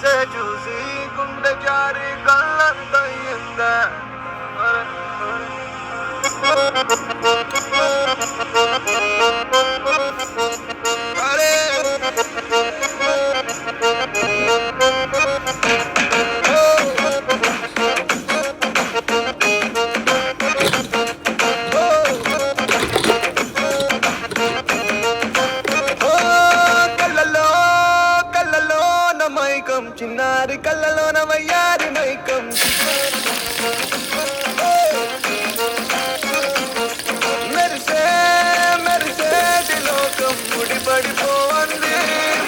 సొగసే చూసి గుండె జారి కళ్ళంతయ్యిందా. చిన్నారి కళ్ళలోన వయ్యారి మైకం మెరిసే మెరిసేటి లోకం ముడిపడిపోవంది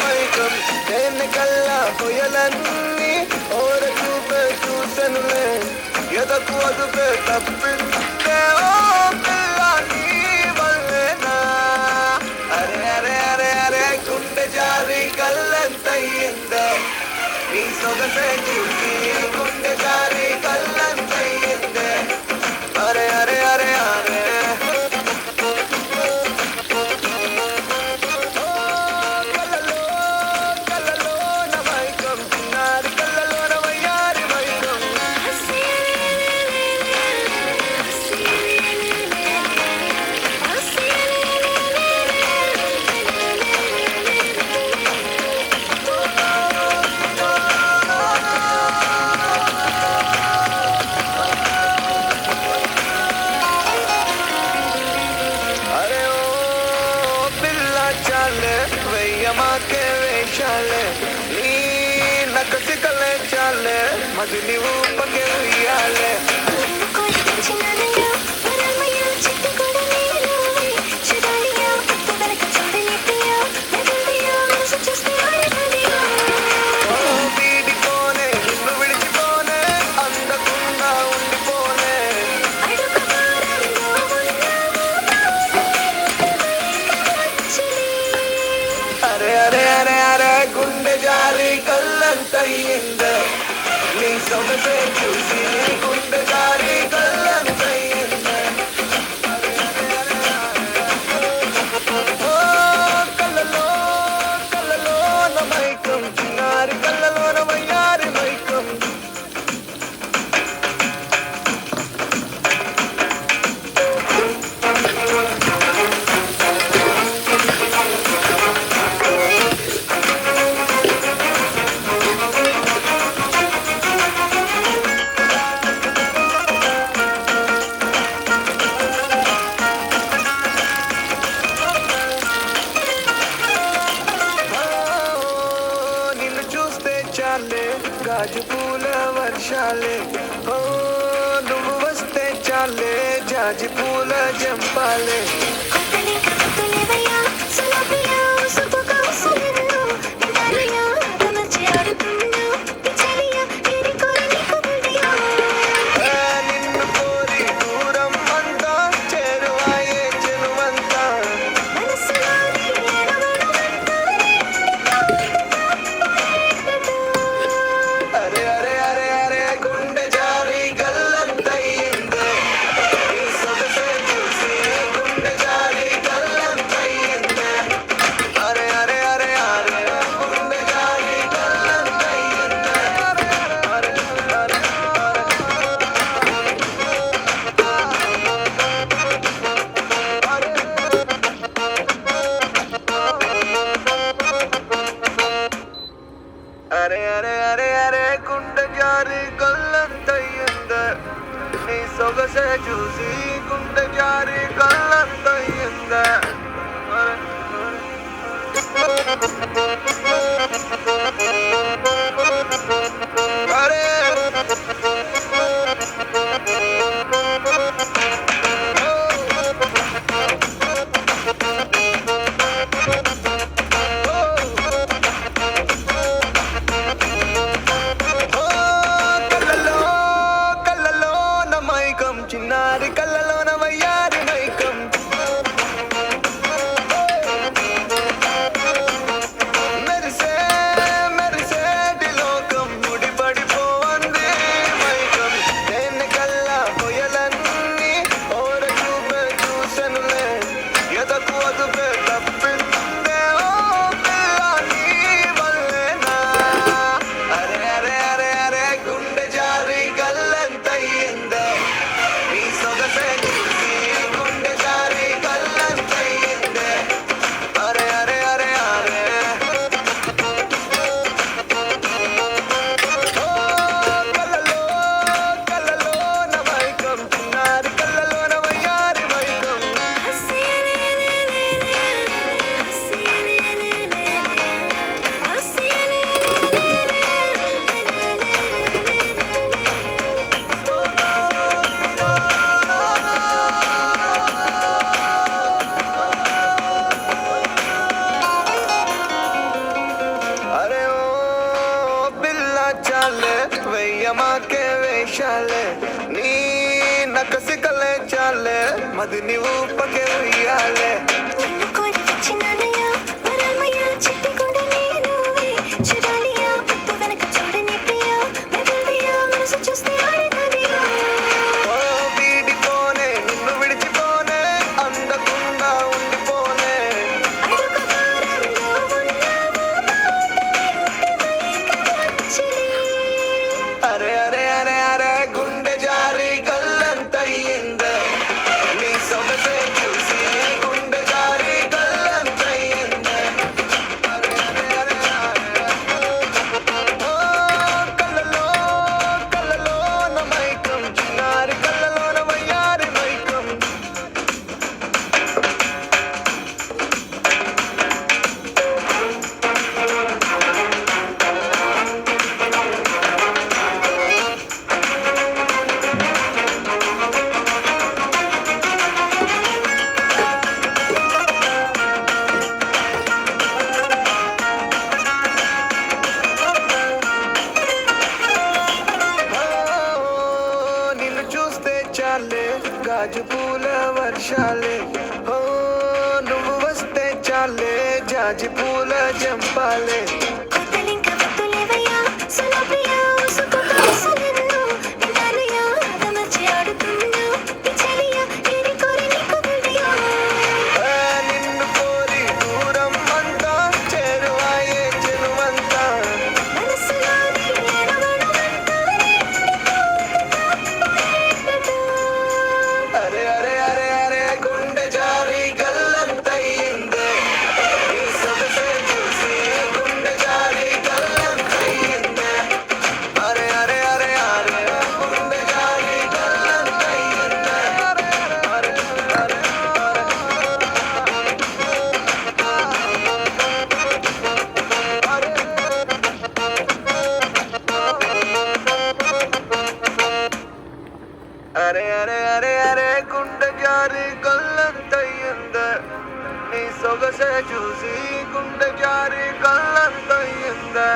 మైకం దేన్ని కల్లా పొయలన్నీ ఓర చూపే చూసనులే ఎదకు అదుపే తప్పిందే ఓ పిల్ల నీ వల్లేనా. అరే అరే అరే అరే గుండె జారి కళ్ళంతయ్యిందా. నీ సొగసే చూసి గుండె జారి కళ్ళంతయ్యిందే. అరే అరే అరే అరే కళ్ళలో కళ్ళలో నమైకం చిన్నారి కళ్ళలో నవయ్యారి మైకం. వెయ్యమాకే వేషాలే నీ నకసి కలే చాలే మదిలి ఊపకే ఉయ్యాలే. వీడిపోనే నిన్ను విడిచిపోనే అందకుండా ఉండిపోనే. అరే అరే అరే అరే గుండె జారి కళ్ళంతయ్యిందా. నీ సొగసే చూసి గుండె జారి కళ్ళంతయ్యిందా. ఓ కళ్ళలో కళ్ళలో నమైకం చిన్నారి కళ్ళలో నవయ్యారి మైకం. నిన్ను చూస్తే చాలే గాజు పూల వర్షాలే. ఓ నువ్వు వస్తే చాలే జాజి పూల జంపాలే. నిన్ను కోరి దూరం అంతా చేరువాయే చెరువంతా. అరే అరే అరే అరే గుండె జారి కళ్ళంతయ్యిందే. నీ సొగసే చూసి గుండె జారి కళ్ళంతయ్యిందే. అరే అరే అరే అరే గుండె జారి కళ్ళంతయ్యిందే. అరే అరే అరే అరే అరే అరే అరే గుండె జారి కళ్ళంతయ్యిందా. నీ సొగసే చూసి గుండె జారి కళ్ళంతయ్యిందా. అరే కళ్ళలో కళ్ళలో నమైకం చిన్నారి కళ్ళలో నవయ్యారి మైకం. మాకే వేషాలే నీ నకసి కలే చాలే మదిని ఊపకే ఉయ్యాలే ఓ వీడిపోనే నిన్ను విడిచిపోనే అందకుండా ఉండిపోనే అరే అరే అరే అరే గుండె జారి గల్లంతయ్యిందే నీ సొగసే చూసి గుండె జారి గల్లంతయ్యిందే అరే అరే అరే అరే ఓ కళ్ళలో కళ్ళలో నా మైకం చిన్నారి కళ్ళలో నా వయ్యారి మైకం నిన్ను చూస్తే చాలే గాజు పూల వర్షాలే ఓ నువ్వు వస్తే చాలే జాజి పూల జంపాలే నిన్ను కోరి దూరం అంతా చేరువాయే చెరువంతా అరే అరే అరే అరే గుండె జారి గల్లంతయ్యిందే నీ సొగసే చూసి గుండె జారి గల్లంతయ్యిందే అరే అరే అరే అరే గుండె జారి గల్లంతయ్యిందే అరే అరే అరే అరే అరే అరే అరే గుండె జారి గల్లంతయ్యిందే నీ సొగసే చూసి గుండె జారి గల్లంతయ్యిందే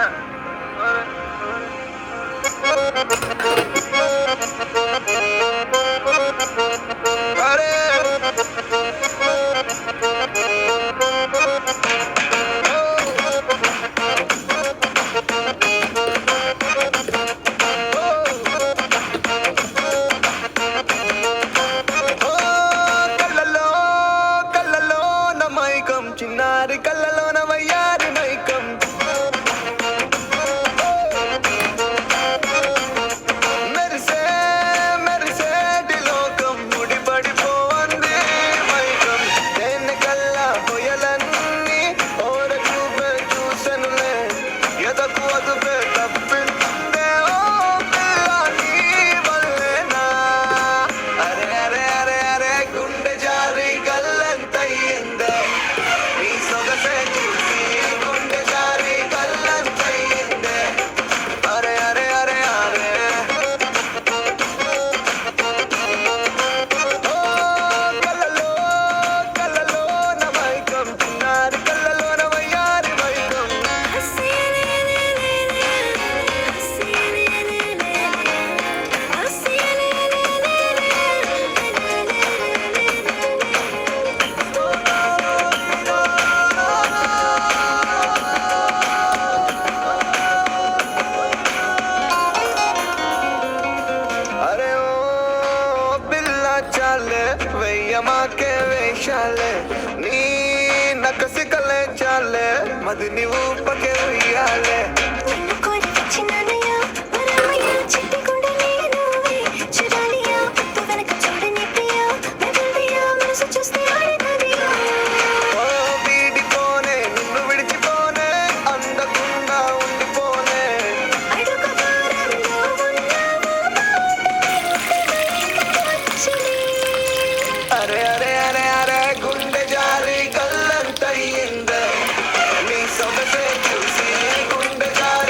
అరే అరే ఓ కళ్ళలో కళ్ళలో నా మైకం చిన్నారి కళ్ళలో నా వయ్యారి మైకం మెరిసే మెరిసేటి లోకం ముడిపడిపోంది మైకం దేన్ని కల్లా పొయలన్నీ ఓర చూపే చూసెనులే ఎదకు అదుపే తప్పిందే ఓ పిల్ల నీ వల్లేనా అరే అరే అరే అరే గుండె జారి గల్లంతయ్యిందే నీ సొగసే చూసి గుండె జారి గల్లంతయ్యిందే అరే అరే అరే అరే ఓ కళ్ళలో కళ్ళలో నా మైకం చిన్నారి కళ్ళలో నా వయ్యారి మైకం అరే ఓ పిల్ల చాలే వెయ్య మాకే వేషాలే నీ నకసి కలే చాలే మదిని ఊపకే ఉయ్యాలే ఓ వీడిపోనే నిన్ను విడిచిపోనే అందకుండా ఉండిపోనే అరే అరే అరే అరే గుండె జారి గల్లంతయ్యిందే నీ సొగసే చూసి గుండె జారి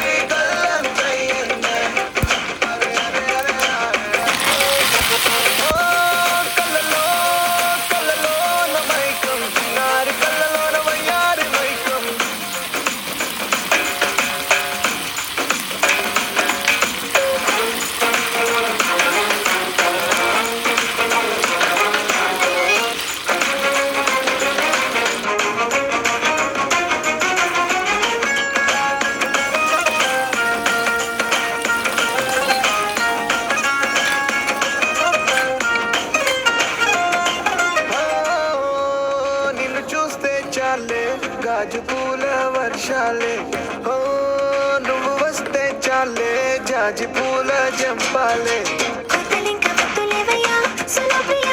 చూస్తే చాలే గాజు పూల వర్షాలే ఓ నువ్వు వస్తే చాలే జాజి పూల జంపాలే కొత్తలింక వద్దులేవయ్యా సులభ్య